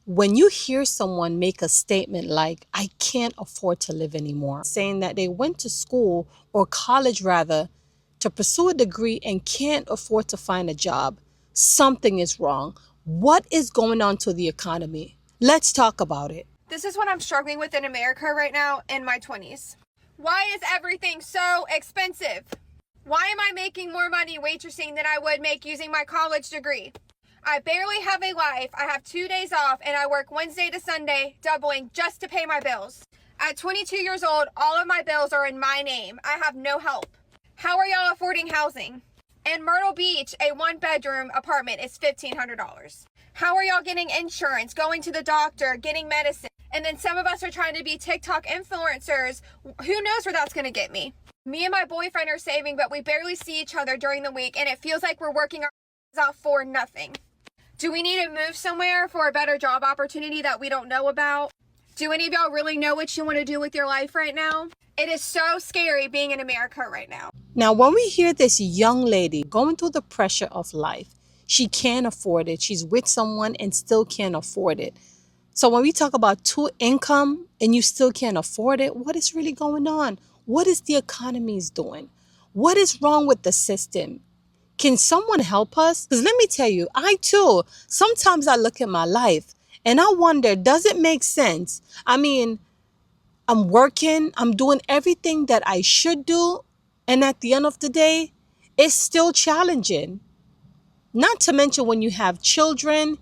When you hear someone make a statement like, I can't afford to live anymore, saying that they went to school or college rather to pursue a degree and can't afford to find a job, something is wrong. What is going on to the economy? Let's talk about it. This is what I'm struggling with in America right now in my 20s. Why is everything so expensive? Why am I making more money waitressing than I would make using my college degree? I barely have a life. I have 2 days off and I work Wednesday to Sunday, doubling just to pay my bills. At 22 years old, all of my bills are in my name. I have no help. How are y'all affording housing? In Myrtle Beach, a 1-bedroom apartment is $1,500. How are y'all getting insurance, going to the doctor, getting medicine? And then some of us are trying to be TikTok influencers. Who knows where that's going to get me? Me and my boyfriend are saving, but we barely see each other during the week, and it feels like we're working our off for nothing. Do we need to move somewhere for a better job opportunity that we don't know about? Do any of y'all really know what you want to do with your life right now? It is so scary being in America right now. Now, when we hear this young lady going through the pressure of life, she can't afford it. She's with someone and still can't afford it. So when we talk about two income and you still can't afford it, what is really going on? What is the economy's doing? What is wrong with the system? Can someone help us? Because let me tell you, I too, sometimes I look at my life and I wonder, does it make sense? I mean, I'm working, I'm doing everything that I should do. And at the end of the day, it's still challenging. Not to mention when you have children,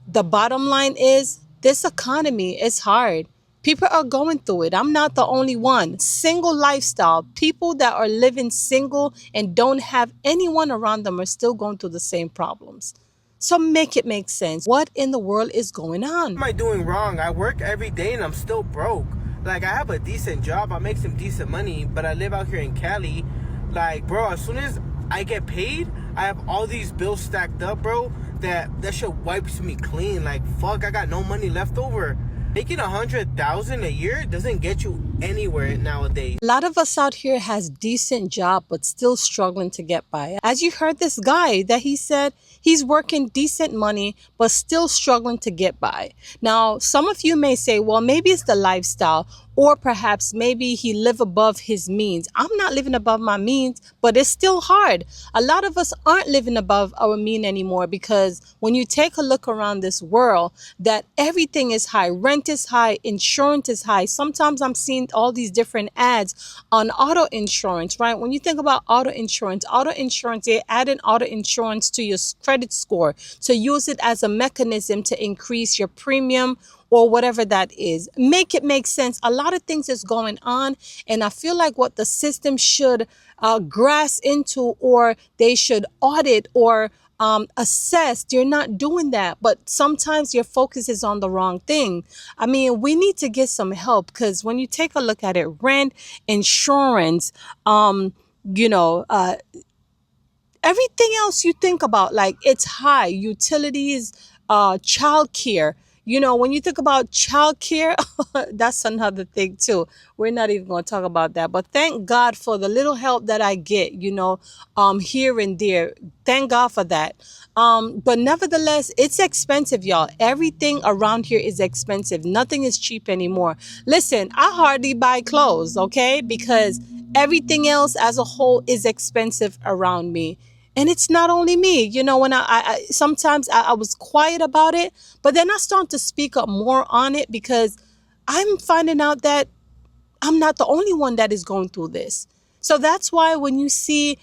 the bottom line is this economy is hard. People are going through it. I'm not the only one. Single lifestyle. People that are living single and don't have anyone around them are still going through the same problems. So make it make sense. What in the world is going on? What am I doing wrong? I work every day and I'm still broke. Like, I have a decent job, I make some decent money, but I live out here in Cali. Like, bro, as soon as I get paid, I have all these bills stacked up, bro, that shit wipes me clean. Like, fuck, I got no money left over. Making 100,000 a year doesn't get you anywhere nowadays. A lot of us out here has decent job but still struggling to get by. As you heard this guy that he said he's working decent money but still struggling to get by. Now, some of you may say, well, maybe it's the lifestyle, or perhaps maybe he live above his means. I'm not living above my means, but it's still hard. A lot of us aren't living above our mean anymore because when you take a look around this world, that everything is high. Rent is high, insurance is high. Sometimes I'm seeing all these different ads on auto insurance, right? When you think about auto insurance, they add in auto insurance to your credit score to use it as a mechanism to increase your premium or whatever that is. Make it make sense. A lot of things is going on, and I feel like what the system should grasp into, or they should audit or assess, they're not doing that. But sometimes your focus is on the wrong thing. I mean, we need to get some help, because when you take a look at it, rent, insurance, you know, everything else you think about, like, it's high. Utilities, childcare. You know, when you think about childcare, that's another thing too. We're not even going to talk about that. But thank God for the little help that I get, you know, here and there. Thank God for that. But nevertheless, it's expensive, y'all. Everything around here is expensive. Nothing is cheap anymore. Listen, I hardly buy clothes, okay? Because everything else as a whole is expensive around me. And it's not only me, you know, when I sometimes I was quiet about it, but then I started to speak up more on it because I'm finding out that I'm not the only one that is going through this. So that's why when you see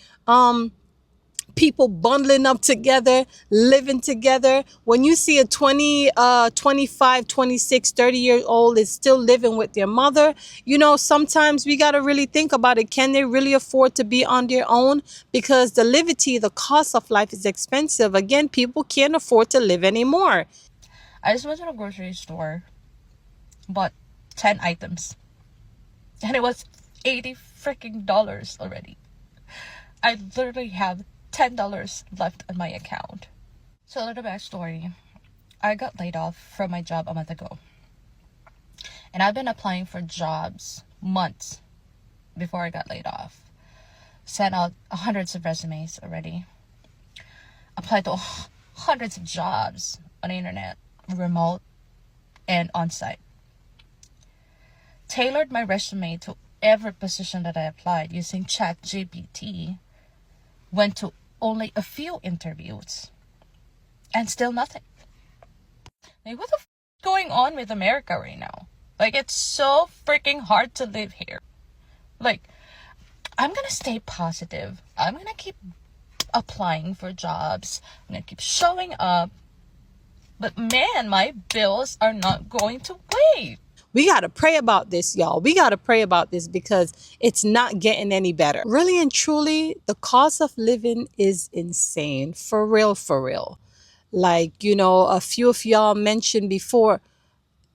people bundling up together, living together, when you see a 20, 25, 26, 30-year old is still living with their mother, you know, sometimes we got to really think about it. Can they really afford to be on their own? Because the cost of life is expensive. Again, people can't afford to live anymore. I just went to the grocery store, bought 10 items, and it was $80 freaking dollars already. I literally have $10 left on my account. So a little backstory. I got laid off from my job a month ago. And I've been applying for jobs months before I got laid off. Sent out hundreds of resumes already. Applied to hundreds of jobs on the internet, remote, and on site. Tailored my resume to every position that I applied using ChatGPT. Went to only a few interviews and still nothing. Like, what the f is going on with America right now? Like, it's so freaking hard to live here. Like, I'm gonna stay positive. I'm gonna keep applying for jobs. I'm gonna keep showing up. But man, my bills are not going to wait. We got to pray about this, y'all. We got to pray about this because it's not getting any better. Really and truly, the cost of living is insane. For real, for real. Like, a few of y'all mentioned before,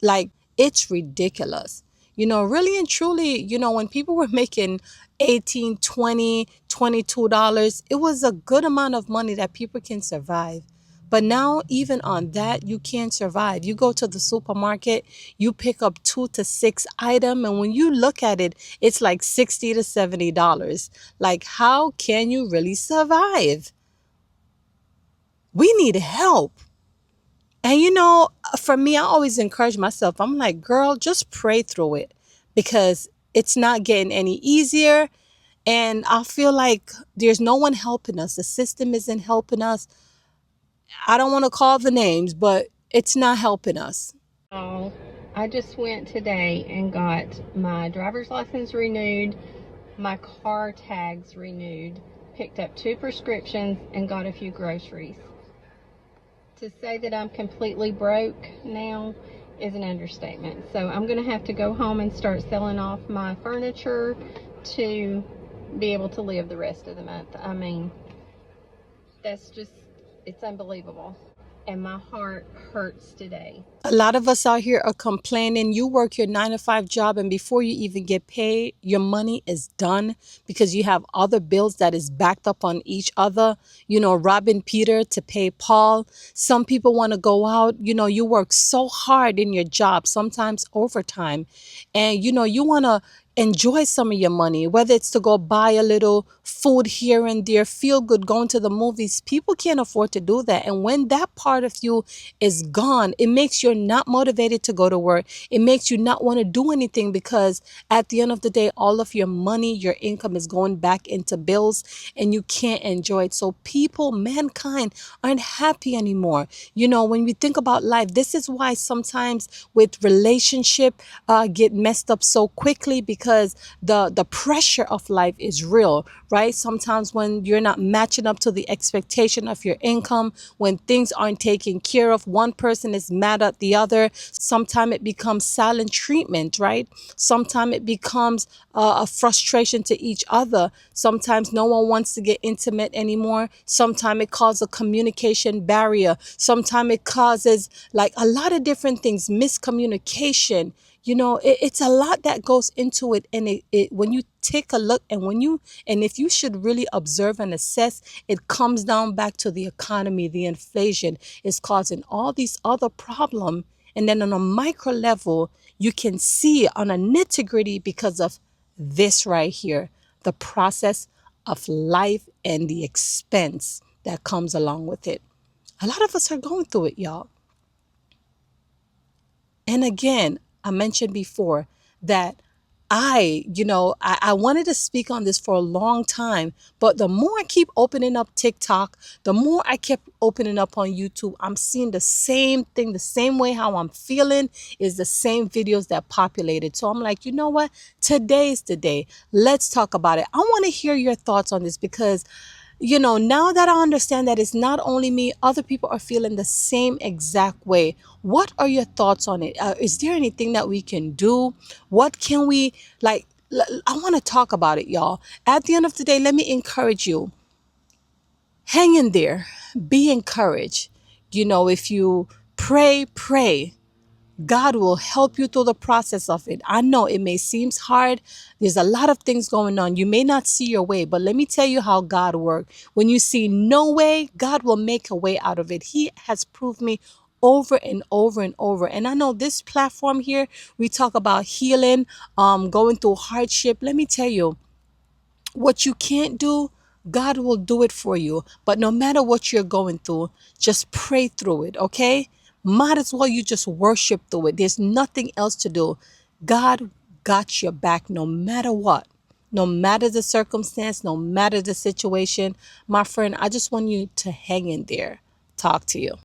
like, it's ridiculous. Really and truly, when people were making 18, 20, $22, it was a good amount of money that people can survive. But now, even on that, you can't survive. You go to the supermarket, you pick up 2 to 6 items, and when you look at it, it's like $60 to $70. Like, how can you really survive? We need help. And for me, I always encourage myself. I'm like, girl, just pray through it because it's not getting any easier. And I feel like there's no one helping us. The system isn't helping us. I don't want to call the names, but it's not helping us. Oh, I just went today and got my driver's license renewed, my car tags renewed, picked up 2 prescriptions, and got a few groceries. To say that I'm completely broke now is an understatement. So I'm going to have to go home and start selling off my furniture to be able to live the rest of the month. I mean, it's unbelievable. And my heart hurts today. A lot of us out here are complaining. You work your 9 to 5 job, and before you even get paid, your money is done because you have other bills that is backed up on each other. Robbing Peter to pay Paul. Some people want to go out. You work so hard in your job, sometimes overtime, and you want to enjoy some of your money, whether it's to go buy a little food here and there, feel good, going to the movies. People can't afford to do that. And when that part of you is gone, it makes you not motivated to go to work. It makes you not want to do anything because at the end of the day, all of your money, your income is going back into bills and you can't enjoy it. So people, mankind aren't happy anymore. When we think about life, this is why sometimes with relationship get messed up so quickly because the pressure of life is real, right? Sometimes when you're not matching up to the expectation of your income, when things aren't taken care of, one person is mad at the other. Sometimes it becomes silent treatment, right? Sometimes it becomes a frustration to each other. Sometimes no one wants to get intimate anymore. Sometimes it causes a communication barrier. Sometimes it causes like a lot of different things, miscommunication. It's a lot that goes into it. And when you take a look and if you should really observe and assess, it comes down back to the economy. The inflation is causing all these other problems. And then on a micro level, you can see on a nitty gritty because of this right here, the process of life and the expense that comes along with it. A lot of us are going through it, y'all. And again, I mentioned before that I wanted to speak on this for a long time, but the more I keep opening up TikTok, the more I kept opening up on YouTube, I'm seeing the same thing, the same way how I'm feeling is the same videos that populated. So I'm like, you know what? Today is the day. Let's talk about it. I want to hear your thoughts on this because now that I understand that it's not only me, other people are feeling the same exact way. What are your thoughts on it? Is there anything that we can do? What can we, like, I want to talk about it, y'all. At the end of the day, let me encourage you. Hang in there. Be encouraged. If you pray. God will help you through the process of it. I know it may seem hard. There's a lot of things going on. You may not see your way, but let me tell you how God works. When you see no way, God will make a way out of it. He has proved me over and over and over. And I know this platform here, we talk about healing, going through hardship. Let me tell you, what you can't do, God will do it for you. But no matter what you're going through, just pray through it, okay? might as well you just worship through it. There's nothing else to do. God got your back no matter what. No matter the circumstance, no matter the situation. My friend, I just want you to hang in there. Talk to you.